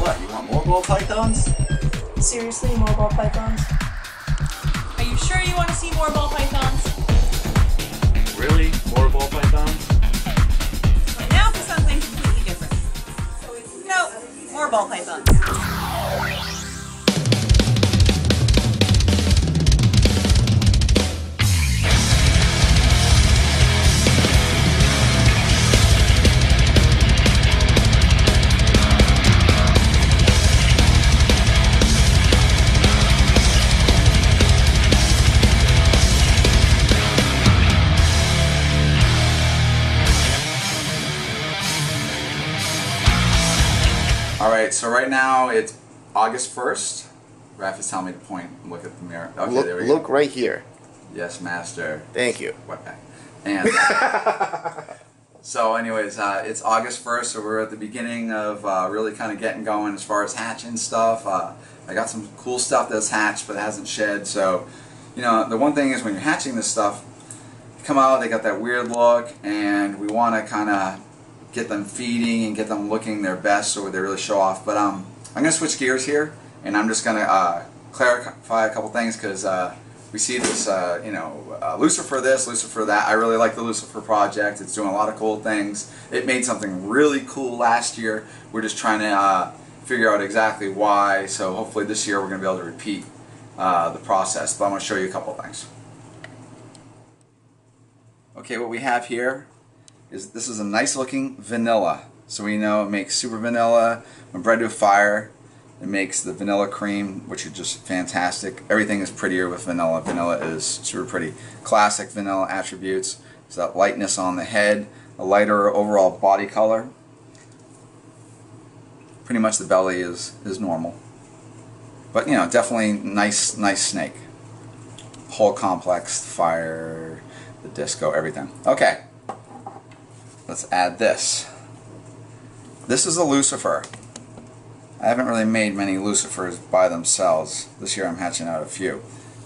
What, you want more ball pythons? Seriously, more ball pythons? Are you sure you want to see more ball pythons? Really? More ball pythons? So now for something completely different. No, more ball pythons. Alright, so right now it's August 1st. Raph is telling me to point and look at the mirror. Okay, look, there we go. Look right here. Yes, master. Thank you. Okay. And so anyways, it's August 1st, so we're at the beginning of really kind of getting going as far as hatching stuff. I got some cool stuff that's hatched but hasn't shed, so you know, the one thing is when you're hatching this stuff, you come out, they got that weird look, and we want to kind of get them feeding and get them looking their best so they really show off. But I'm going to switch gears here, and I'm just going to clarify a couple things, because we see this, Lucifer this, Lucifer that. I really like the Lucifer project. It's doing a lot of cool things. It made something really cool last year. We're just trying to figure out exactly why, so hopefully this year we're going to be able to repeat the process. But I'm going to show you a couple things. Okay, what we have here is this is a nice looking vanilla. So we know it makes super vanilla. When bred to a fire, it makes the vanilla cream, which is just fantastic. Everything is prettier with vanilla. Vanilla is super pretty. Classic vanilla attributes. So that lightness on the head, a lighter overall body color. Pretty much the belly is normal. But you know, definitely nice snake. Whole complex, the fire, the disco, everything. Okay. Let's add this. This is a Lucifer. I haven't really made many Lucifers by themselves. This year I'm hatching out a few.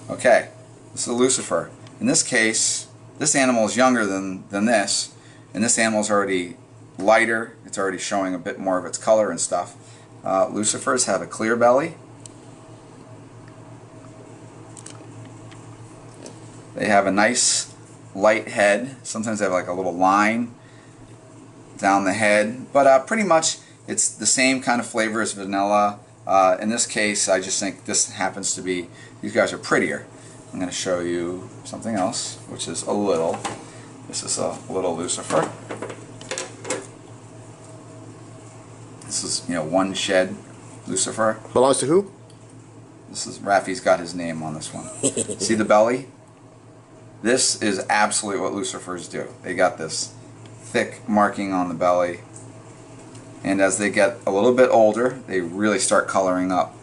Okay, this is a Lucifer. In this case, this animal is younger than this, and this animal is already lighter. It's already showing a bit more of its color and stuff. Lucifers have a clear belly. They have a nice light head. Sometimes they have like a little line down the head, but pretty much it's the same kind of flavor as vanilla. In this case, I just think this happens to be, these guys are prettier. I'm going to show you something else, which is a little, this is a little Lucifer. This is, you know, one shed Lucifer. Belongs to who? This is, Raffy's got his name on this one. See the belly? This is absolutely what Lucifers do. They got this thick marking on the belly, and as they get a little bit older, they really start coloring up.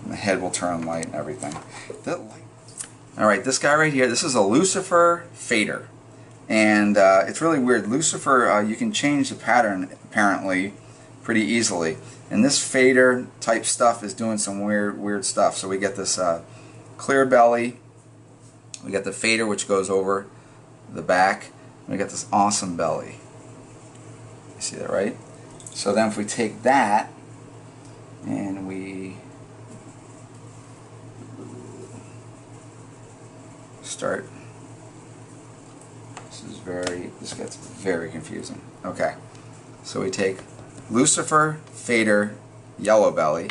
And the head will turn light and everything. Alright, this guy right here, this is a Lucifer fader. And it's really weird. Lucifer, you can change the pattern apparently pretty easily. And this fader type stuff is doing some weird stuff. So we get this clear belly. We get the fader, which goes over the back. We got this awesome belly. You see that, right? So then if we take that and we start, this gets very confusing. Okay, so we take Lucifer, fader, yellow belly,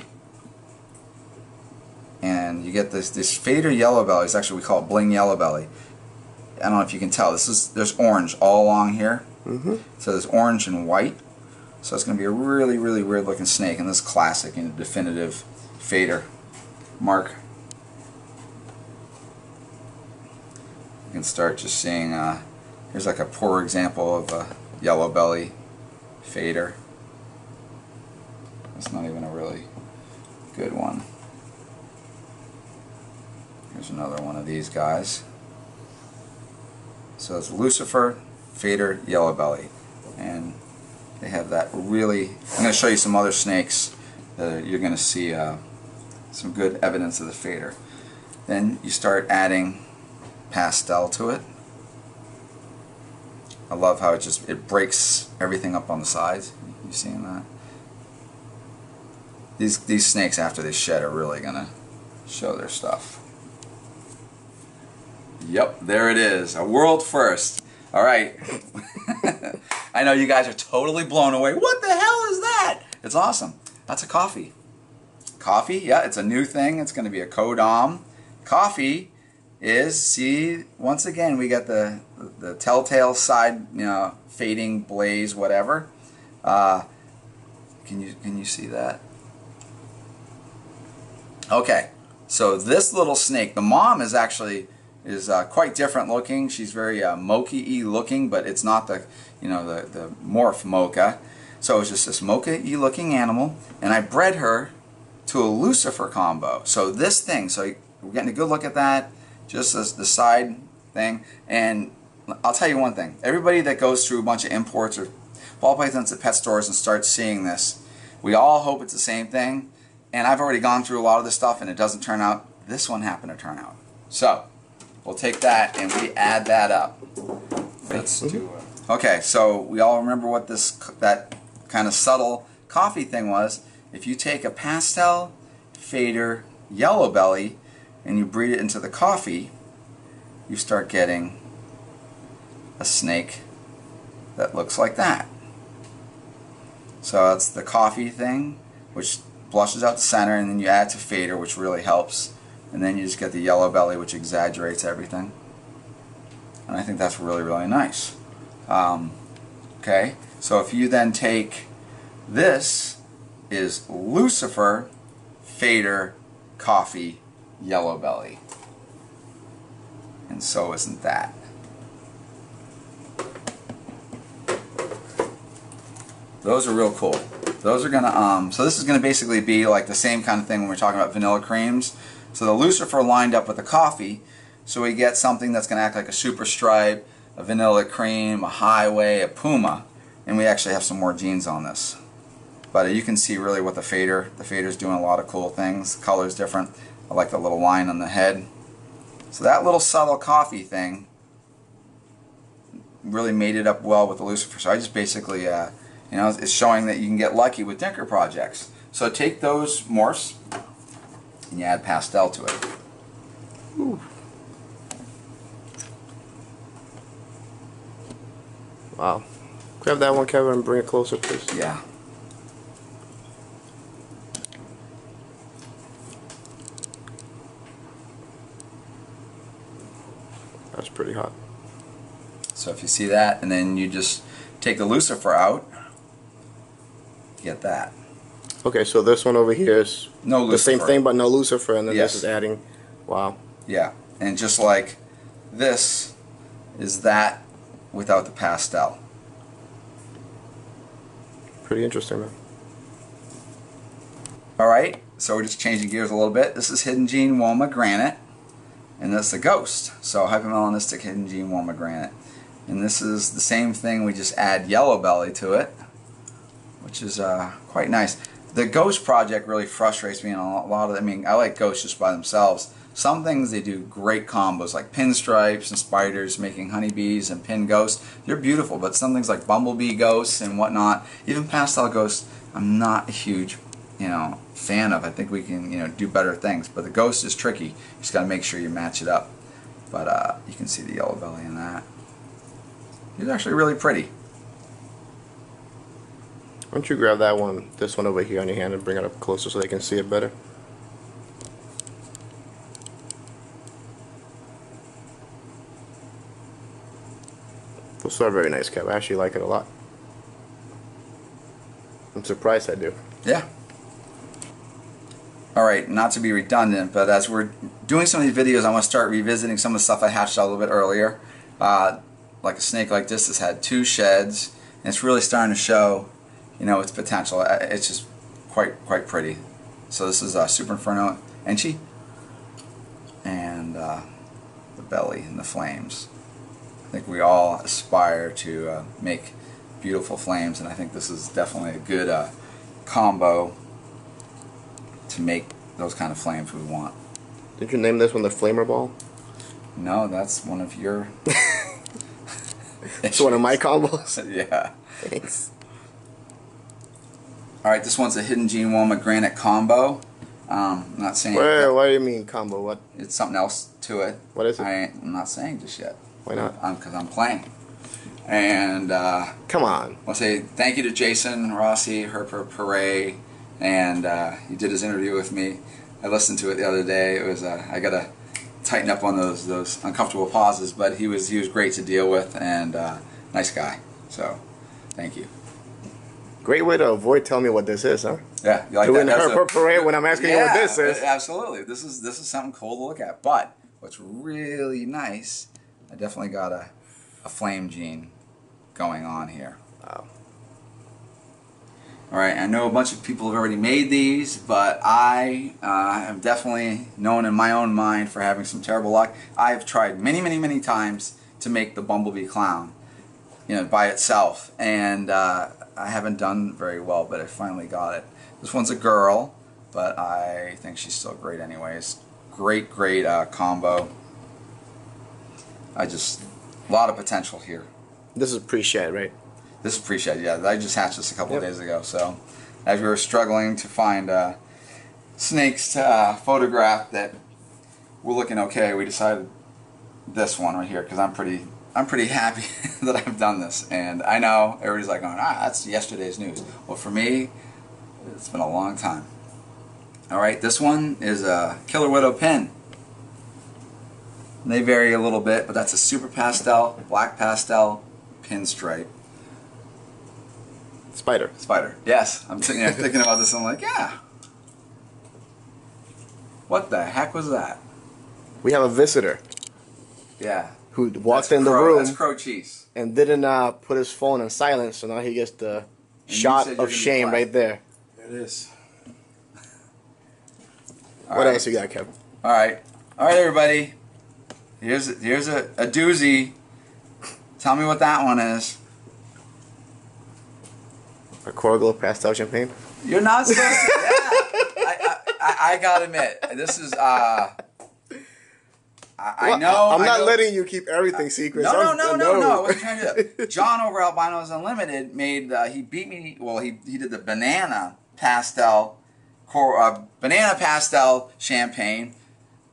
and you get this fader yellow belly. It's actually, we call it bling yellow belly. I don't know if you can tell. There's orange all along here. So there's orange and white. So it's going to be a really weird looking snake, and this classic and definitive fader mark. You can start just seeing. Here's like a poor example of a yellow belly fader. It's not even a really good one. Here's another one of these guys. So it's Lucifer, fader, yellow belly, and they have that really. I'm going to show you some other snakes that you're going to see some good evidence of the fader. Then you start adding pastel to it. I love how it breaks everything up on the sides. You seeing that? These snakes after they shed are really gonna show their stuff. Yep, there it is, a world first. All right, I know you guys are totally blown away. What the hell is that? It's awesome. That's a coffee. Coffee, yeah, it's a new thing. It's going to be a codom. Coffee is, see, once again we got the telltale side, you know, fading blaze, whatever. Can you see that? Okay, so this little snake, the mom is actually quite different looking. She's very mocha-y looking, but it's not the, you know, the morph mocha. So it's just this mocha-y looking animal, and I bred her to a Lucifer combo. So this thing, so we're getting a good look at that, just as the side thing. And I'll tell you one thing, everybody that goes through a bunch of imports or ball pythons at pet stores and starts seeing this, we all hope it's the same thing. And I've already gone through a lot of this stuff and it doesn't turn out. This one happened to turn out. So we'll take that and we add that up. Let's do it. Okay, so we all remember what that kind of subtle coffee thing was. If you take a pastel, fader, yellow belly, and you breed it into the coffee, you start getting a snake that looks like that. So that's the coffee thing, which blushes out the center, and then you add to fader, which really helps, and then you just get the yellow belly, which exaggerates everything. And I think that's really, really nice. Okay, so if you then take this is Lucifer, fader, coffee, yellow belly, and so isn't that. Those are real cool. Those are gonna so this is gonna basically be like the same kind of thing when we're talking about vanilla creams. So the Lucifer lined up with the coffee, so we get something that's gonna act like a super stripe, a vanilla cream, a highway, a puma, and we actually have some more genes on this. But you can see really what the fader's doing a lot of cool things. Color's different. I like the little line on the head. So that little subtle coffee thing really made it up well with the Lucifer. So I just basically, you know, it's showing that you can get lucky with Dinker projects. So take those morphs and you add pastel to it. Ooh. Wow. Grab that one, Kevin, and bring it closer, please. Yeah. That's pretty hot. So if you see that, and then you just take the Lucifer out, you get that. Okay, so this one over here is No Lucifer. the same thing, but no Lucifer, and then Yes. this is adding. Wow. Yeah, and just like this is that without the pastel. Pretty interesting, man. Alright, so we're just changing gears a little bit. This is Hidden Gene Woma Granite, and that's the ghost. So hypomelanistic Hidden Gene Woma Granite. And this is the same thing, we just add yellow belly to it, which is quite nice. The ghost project really frustrates me in a lot of, I mean, I like ghosts just by themselves. Some things they do great combos, like pinstripes and spiders making honeybees and pin ghosts. They're beautiful, but some things like bumblebee ghosts and whatnot, even pastel ghosts, I'm not a huge, you know, fan of. I think we can, you know, do better things. But the ghost is tricky. You just got to make sure you match it up. But you can see the yellow belly in that. It's actually really pretty. Why don't you grab that one, this one over here on your hand, and bring it up closer so they can see it better. Those are very nice, Kev. I actually like it a lot. I'm surprised I do. Yeah. Alright, not to be redundant, but as we're doing some of these videos, I want to start revisiting some of the stuff I hatched out a little bit earlier. Like a snake like this has had 2 sheds, and it's really starting to show, you know, its potential. It's just quite pretty. So this is Super Inferno Enchi, and the belly and the flames. I think we all aspire to make beautiful flames, and I think this is definitely a good combo to make those kind of flames we want. Did you name this one the Flamer Ball? No, that's one of your... It's one of my combos? Yeah. Thanks. Alright, this one's a Hidden Gene Woma Granite combo. I'm not saying... Wait, what do you mean combo? What? It's something else to it. What is it? I'm not saying just yet. Why not? Because I'm playing. And come on. I'll say thank you to Jason Rossi, Herper Pere, and he did his interview with me. I listened to it the other day. It was I gotta tighten up on those uncomfortable pauses, but he was great to deal with, and nice guy. So thank you. Great way to avoid telling me what this is, huh? Yeah, you like doing that? her parade when I'm asking you what this is. Absolutely. This is something cool to look at. But what's really nice, I definitely got a flame gene going on here. Wow. Alright, I know a bunch of people have already made these, but I am definitely known in my own mind for having some terrible luck. I've tried many times to make the bumblebee clown, by itself, and I haven't done very well, but I finally got it. This one's a girl, but I think she's still great anyways. Great combo. A lot of potential here. This is pre-shed, right? This is pre-shed, yeah. I just hatched this a couple of days ago, so as we were struggling to find snakes to photograph that were looking okay, we decided this one right here, because I'm pretty happy that I've done this. And I know everybody's like going, that's yesterday's news. Well, for me, it's been a long time. Alright, this one is a Killer Widow pin. They vary a little bit, but that's a super pastel, black pastel, pinstripe. Spider. Yes, I'm thinking about this. I'm like, yeah. What the heck was that? We have a visitor. Yeah. Who walked in the room. That's Crow Cheese. And didn't put his phone on silent, so now he gets the shot of shame right there. There it is. What else you got, Kevin? All right, everybody. Here's a doozy. Tell me what that one is. A Coral Glow pastel champagne. You're not supposed to. Yeah. I gotta admit, this is. I know. I'm not letting you keep everything secret. No. I wasn't trying to do that. John over Albinos Unlimited made. He beat me. Well, he did the banana pastel, banana pastel champagne,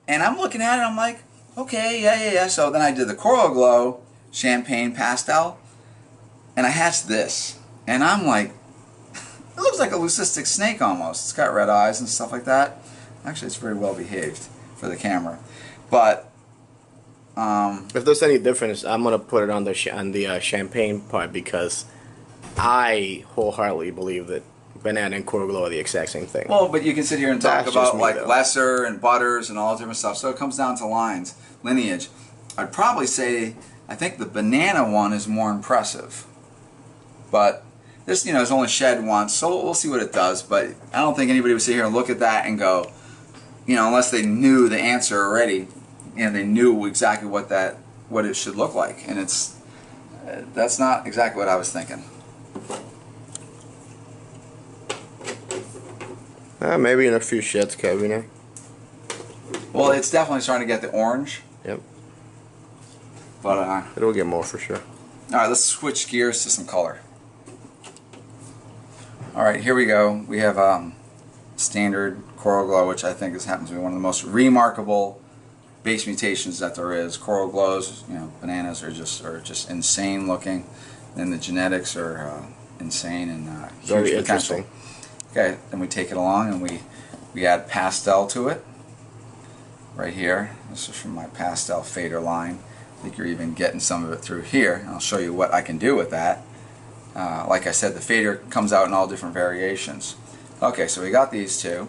and I'm looking at it. I'm like, okay, yeah. So then I did the Coral Glow champagne pastel, and I hatched this, and I'm like, it looks like a leucistic snake almost. It's got red eyes and stuff like that. Actually, it's very well behaved for the camera, but. If there's any difference, I'm gonna put it on the champagne part, because I wholeheartedly believe that banana and Coral Glow are the exact same thing. Well, but you can sit here and talk That's about me, like though. lesser and butters and all different stuff. So it comes down to lines, lineage. I'd probably say I think the banana one is more impressive, but this is only shed once, so we'll see what it does. But I don't think anybody would sit here and look at that and go, unless they knew the answer already. They knew exactly what it should look like, and that's not exactly what I was thinking. Maybe in a few sheds, Kevin. Well, it's definitely starting to get the orange. Yep. But it'll get more for sure. All right, let's switch gears to some color. All right, here we go. We have standard Coral Glow, which I think happens to be one of the most remarkable base mutations that there is. Coral Glows, bananas are just insane looking, and the genetics are insane and Very huge potential. interesting. Okay, then we take it along and we add pastel to it. Right here, this is from my pastel fader line. I think you're even getting some of it through here, and I'll show you what I can do with that. Like I said, the fader comes out in all different variations. Okay, so we got these two.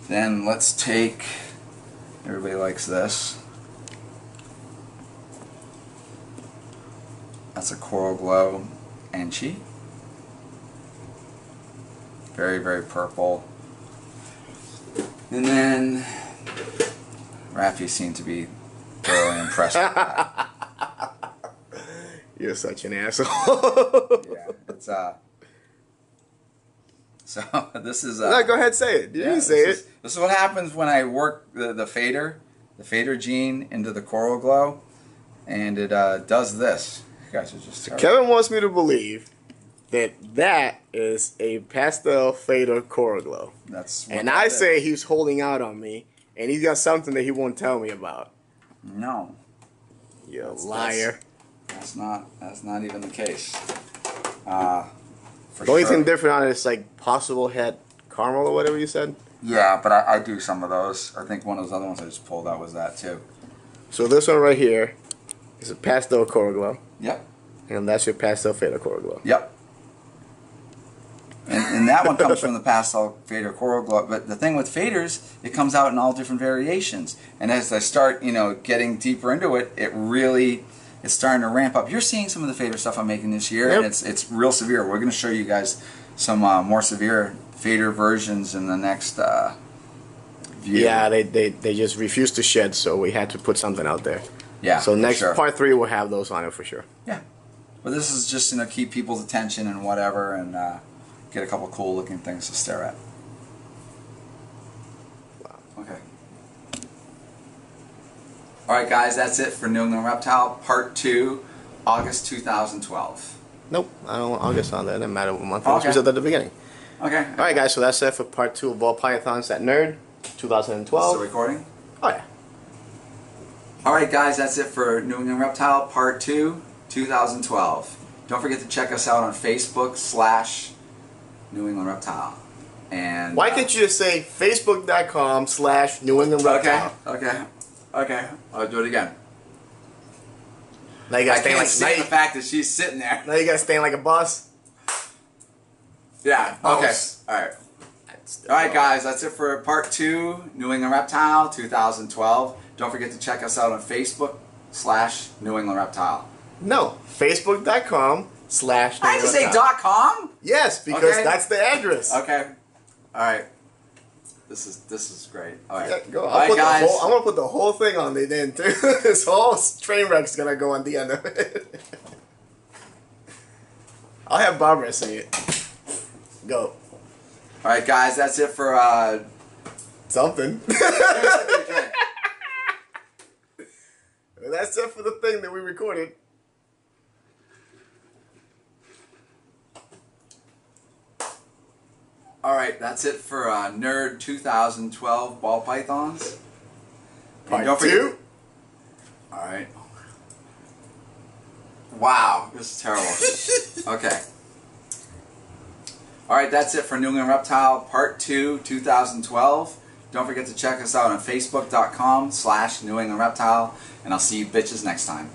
Then let's take. Everybody likes this. That's a Coral Glow Enchi. Very purple. And then Rafi seemed to be thoroughly impressed with that. You're such an asshole. Yeah, it's so this is no, go ahead, say it. You say it. This is what happens when I work the fader gene into the Coral Glow, and it does this. You guys are just terrible. Kevin wants me to believe that is a pastel fader coral glow. That's what And that I is. say he's holding out on me, and he's got something that he won't tell me about. No. You That's- liar. That's not even the case. For The only sure. thing different on it is like possible head caramel or whatever you said. Yeah, but I do some of those. I think one of those other ones I just pulled out was that too. So this one right here is a pastel coral glow, Yep. and that's your pastel fader coral glow. Yep. And that one comes from the pastel fader coral glow. But the thing with faders, it comes out in all different variations. And as I start, getting deeper into it, it's starting to ramp up. You're seeing some of the fader stuff I'm making this year, and it's real severe. We're going to show you guys some more severe fader versions in the next view. Yeah, they just refused to shed, so we had to put something out there. Yeah. So next sure. part 3 will have those on it for sure. Yeah. But this is just keep people's attention and whatever, and get a couple cool looking things to stare at. Wow. Okay. Alright guys, that's it for New England Reptile Part 2, August 2012. Nope, I don't want August on there. It doesn't matter what month it was. Okay. We said that at the beginning. Okay. Alright guys, so that's it for part 2 of Ball Pythons at Nerd 2012. Still recording? Oh yeah. Alright guys, that's it for New England Reptile Part 2, 2012. Don't forget to check us out on Facebook /New England Reptile. And Why can't you just say facebook.com/New England Reptile? Okay. I'll do it again. Now you gotta I stand can't like stand the fact that she's sitting there. now you gotta stand like a boss. Yeah, okay. Alright. Alright guys, that's it for Part 2, New England Reptile 2012. Don't forget to check us out on Facebook /New England Reptile. No, facebook.com/. I had to say .com? Yes, because Okay. that's the address. Okay. Alright. This is great. Alright. Yeah, go. Alright guys. I'm gonna put the whole thing on the end too. This whole train wreck's gonna go on the end of it. I'll have Barbara say it. Go. Alright guys, that's it for Something. That's it for the thing that we recorded. Alright, that's it for Nerd 2012 Ball Pythons. Part don't forget- 2. Alright. Wow, this is terrible. Okay. Alright, that's it for New England Reptile Part 2, 2012. Don't forget to check us out on Facebook.com /New England Reptile. And I'll see you bitches next time.